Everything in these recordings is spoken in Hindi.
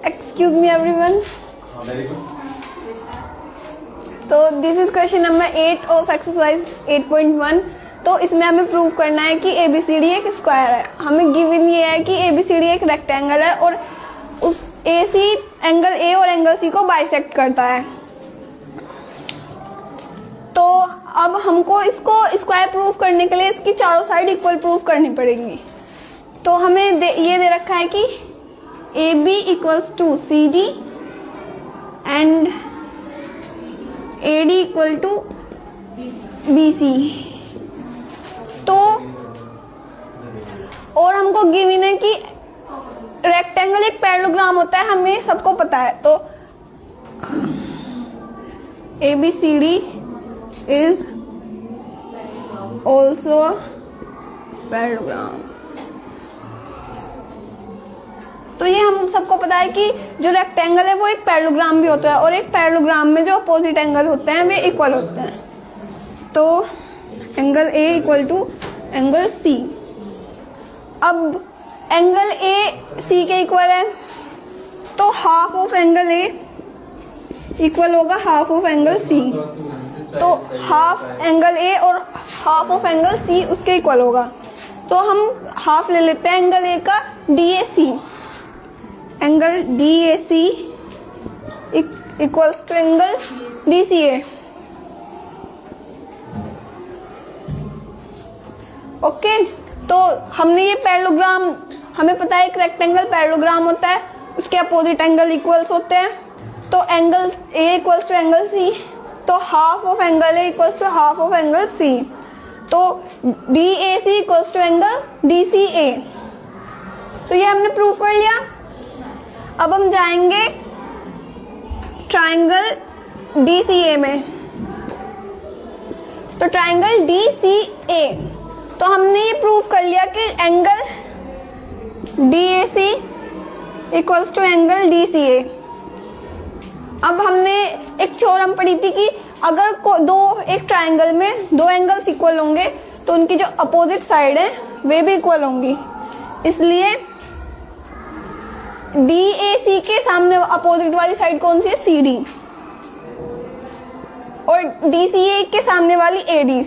Excuse me everyone. तो this is question number 8 of exercise 8.1। तो इसमें हमें प्रूव करना है कि ABCD एक स्क्वायर है। हमें गिवन ये है कि ABCD एक रेक्टेंगल है और उस AC एंगल A और एंगल C को बाइसेक्ट करता है। तो अब हमको इसको स्क्वायर प्रूव करने के लिए इसकी चारों साइड इक्वल प्रूव करनी पड़ेगी। तो हमें ये दे रखा है कि AB equals to CD and AD equal to BC। तो और हमको गिवन है कि रेक्टेंगल एक पैरेललोग्राम होता है, हमें सबको पता है। तो ABCD इज ऑल्सो पैरेललोग्राम। तो ये हम सबको पता है कि जो रेक्टेंगल है वो एक पैरेललोग्राम भी होता है और एक पैरेललोग्राम में जो अपोजिट एंगल होते हैं वे इक्वल होते हैं। तो angle A equal to angle C। अब एंगल A C के इक्वल है तो half of angle A equal होगा हाफ ऑफ एंगल C। तो हाफ एंगल A और हाफ ऑफ एंगल C उसके इक्वल होगा। तो हम हाफ ले लेते हैं एंगल A का DAC। Angle DAC equals to angle DCA। Okay, तो हमने ये पैरेललोग्राम, हमें पता है एक रेक्टेंगल पैरेललोग्राम होता है, उसके अपोजिट एंगल इक्वल्स होते हैं। तो angle A equals to angle C, तो half of angle A equals to half of angle C। तो DAC equals to angle DCA। तो ये हमने प्रूव कर लिया। अब हम जाएंगे ट्राइंगल DCA में। तो ट्राइंगल DCA, तो हमने ये प्रूव कर लिया कि angle DAC equals to angle DCA। अब हमने एक थ्योरम पढ़ी थी कि अगर एक ट्राइंगल में दो एंगल्स इक्वल होंगे तो उनकी जो अपोजिट साइड है वे भी इक्वल होंगी। इसलिए DAC के सामने अपोजिट वाली साइड कौन सी है? CD। और DCA के सामने वाली AD।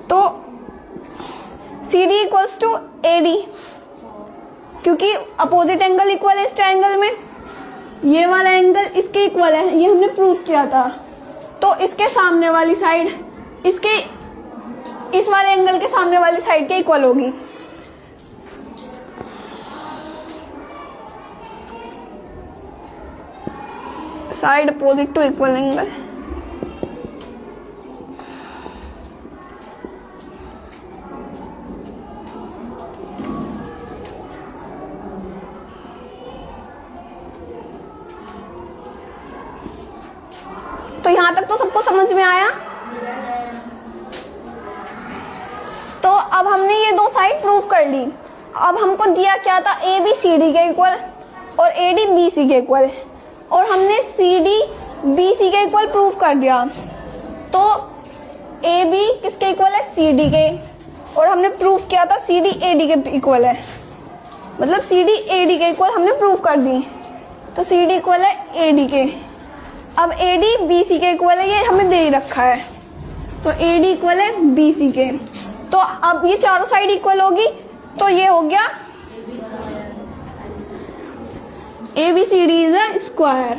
तो CD इक्वल्स टू AD, क्योंकि अपोजिट एंगल इक्वल है इस ट्रायंगल में। ये वाला एंगल इसके इक्वल है, ये हमने प्रूफ किया था। तो इसके सामने वाली साइड इस वाले एंगल के सामने वाली साइड के इक्वल होगी। Side opposite to equal angle. तो यहां तक तो सबको समझ में आया। तो अब हमने ये दो साइड प्रूव कर ली। अब हमको दिया क्या था? ABCD के इक्वल और AD BC के इक्वल, और हमने CD BC के इक्वल प्रूव कर दिया। तो AB किसके इक्वल है? CD के। और हमने प्रूव किया था CD AD के इक्वल है, मतलब CD AD के इक्वल हमने प्रूव कर दी। तो CD इक्वल है AD के। अब AD BC के इक्वल है, ये हमें दे ही रखा है। तो AD इक्वल है BC के। तो अब ये चारों साइड इक्वल होगी, तो ये हो गया ABCD इज अ स्क्वायर।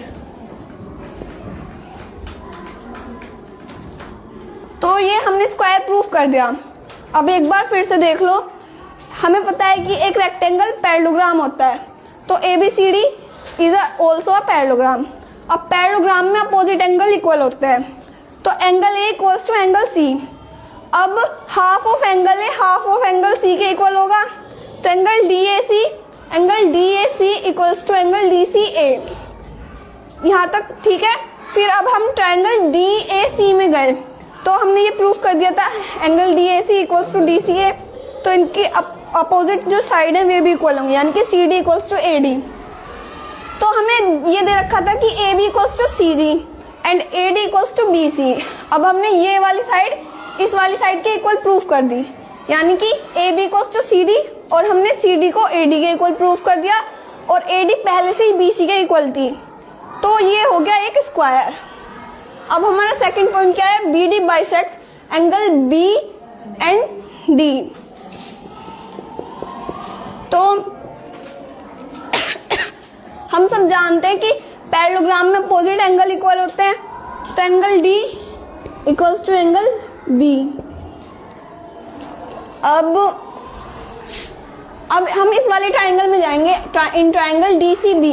तो ये हमने स्क्वायर प्रूफ कर दिया। अब एक बार फिर से देख लो, हमें पता है कि एक रेक्टेंगल पैरेललोग्राम होता है। तो ABCD is also a parallelogram. अब पैरेललोग्राम में अपोजिट एंगल इक्वल होते हैं। तो angle A equals to angle C। अब half of angle A half of angle C के इक्वल होगा। तो angle DAC equals to angle DCA। यहाँ तक ठीक है। फिर अब हम ट्रायंगल DAC में गए, तो हमने ये प्रूफ कर दिया था angle DAC equals to DCA। तो इनके अपोजिट जो साइड है वे भी इक्वल होंगे, यानी कि CD इक्वल्स टू AD। तो हमें ये दे रखा था कि AB equals to CD and AD equals to BC। अब हमने ये वाली साइड इस वाली साइड के इक्वल प्रूफ कर दी, यानी कि AB इक्वल्स टू CD और हमने CD को AD के इक्वल प्रूफ कर दिया। और AD पहले से ही BC के इक्वल थी, तो ये हो गया एक स्क्वायर। अब हमारा सेकंड पॉइंट क्या है, BD bisects angle B and D। तो हम सब जानते हैं कि पैरेललोग्राम में अपोजिट एंगल इक्वल होते हैं, तो angle D equals to angle B। अब हम इस वाले ट्राइंगल में जाएंगे, इन ट्राइंगल DCB।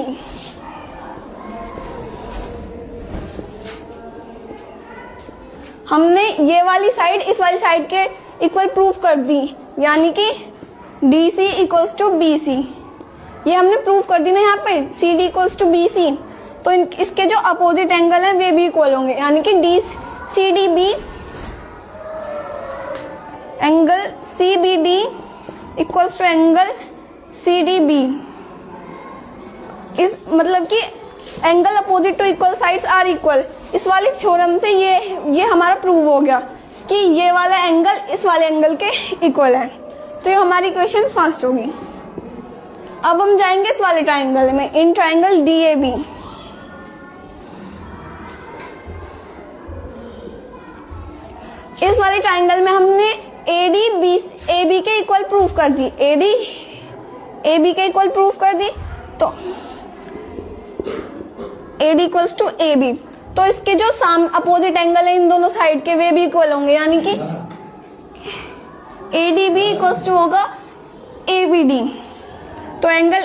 हमने ये वाली साइड इस वाली साइड के इक्वल प्रूफ कर दी, यानी कि DC इक्वल्स टू BC। ये हमने प्रूफ कर दी ना यहाँ पे, CD इक्वल्स टू BC, तो इसके जो अपोजिट एंगल हैं वे भी इक्वल होंगे, यानी कि CDB angle CBD equals to angle CDB। इस मतलब कि angle opposite to equal sides are equal. इस वाले थ्योरम से ये हमारा प्रूव हो गया कि ये वाला एंगल इस वाले एंगल के इक्वल है, तो ये हमारी इक्वेशन फर्स्ट होगी। अब हम जाएंगे इस वाले ट्राइंगल में, इन ट्राइंगल DAB। इस वाले ट्राइंगल में हमने AB के इक्वल प्रूफ कर दी, AB के इक्वल प्रूफ कर दी, तो AD इक्वल्स टू AB। तो इसके जो अपोजिट एंगल है इन दोनों साइड के वे भी इक्वल होंगे, यानी कि ADB इक्वल्स टू होगा ABD। तो angle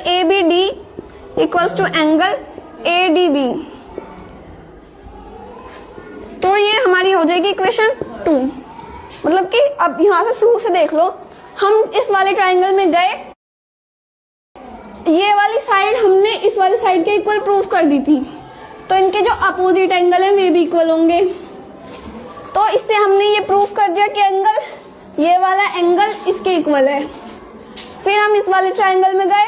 ABD equals to angle ADB। तो ये हमारी हो जाएगी इक्वेशन 2। मतलब कि अब यहां से शुरू से देख लो, हम इस वाले ट्राइंगल में गए, ये वाली साइड हमने इस वाली साइड के इक्वल प्रूफ कर दी थी, तो इनके जो अपोजिट एंगल हैं वे भी इक्वल होंगे। तो इससे हमने ये प्रूफ कर दिया कि ये वाला एंगल इसके इक्वल है। फिर हम इस वाले ट्राइंगल में गए,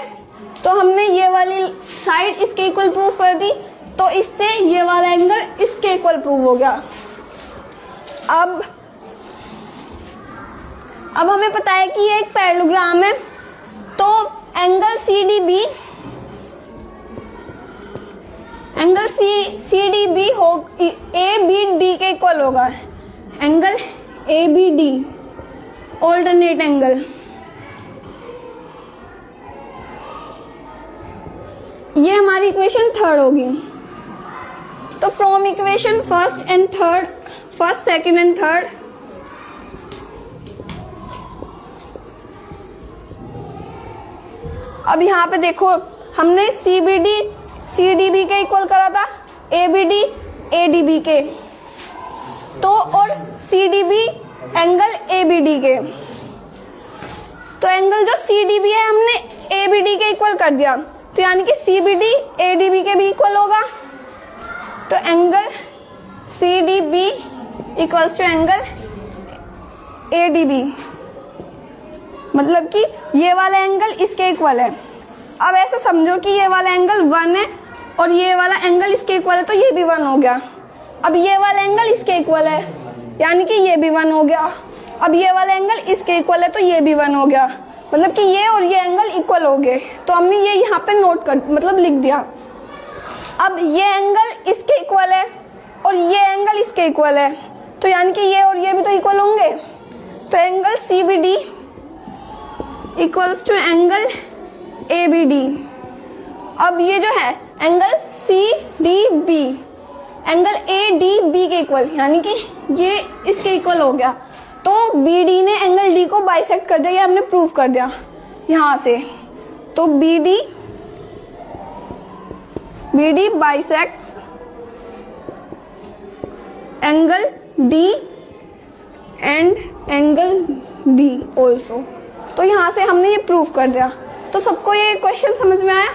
तो हमने ये वाली साइड इसके इक्वल प्रूफ कर दी, तो इससे ये वाला एंगल इसके इक्वल प्रूव हो गया। अब हमें पता है कि ये एक पैरेललोग्राम है, तो एंगल CDB हो ABD के इक्वल होगा, एंगल ABD ऑल्टरनेट एंगल। ये हमारी इक्वेशन थर्ड होगी। तो from equation first, second and third, अब यहाँ पे देखो हमने CDB के इक्वल करा था, ABD ADB के, तो और CDB एंगल ABD के। तो एंगल जो CDB है हमने ABD के इक्वल कर दिया, तो यानी कि CBD ADB के भी इक्वल होगा। तो angle CDB equals to angle ADB, मतलब कि ये वाला एंगल इसके इक्वल है। अब ऐसे समझो कि ये वाला एंगल 1 है और ये वाला एंगल इसके इक्वल है, तो ये भी 1 हो गया। अब ये वाला एंगल इसके इक्वल है, यानी कि ये भी 1 हो गया। अब ये वाला एंगल इसके इक्वल है, तो ये भी 1 हो गया, मतलब कि ये और ये एंगल इक्वल हो गए। तो हमने ये यहाँ पे लिख दिया। अब ये एंगल इसके इक्वल है और ये एंगल इसके इक्वल है, तो यानी कि ये और ये भी तो इक्वल होंगे। तो angle CBD equals to angle ABD। अब ये जो है एंगल CDB एंगल ADB के इक्वल, यानी कि ये इसके इक्वल हो गया। तो BD ने एंगल D को बाइसेक्ट कर दिया, ये हमने प्रूफ कर दिया यहां से। तो BD bisect angle D and angle B also. तो यहां से हमने ये प्रूफ कर दिया। तो सबको ये क्वेश्चन समझ में आया?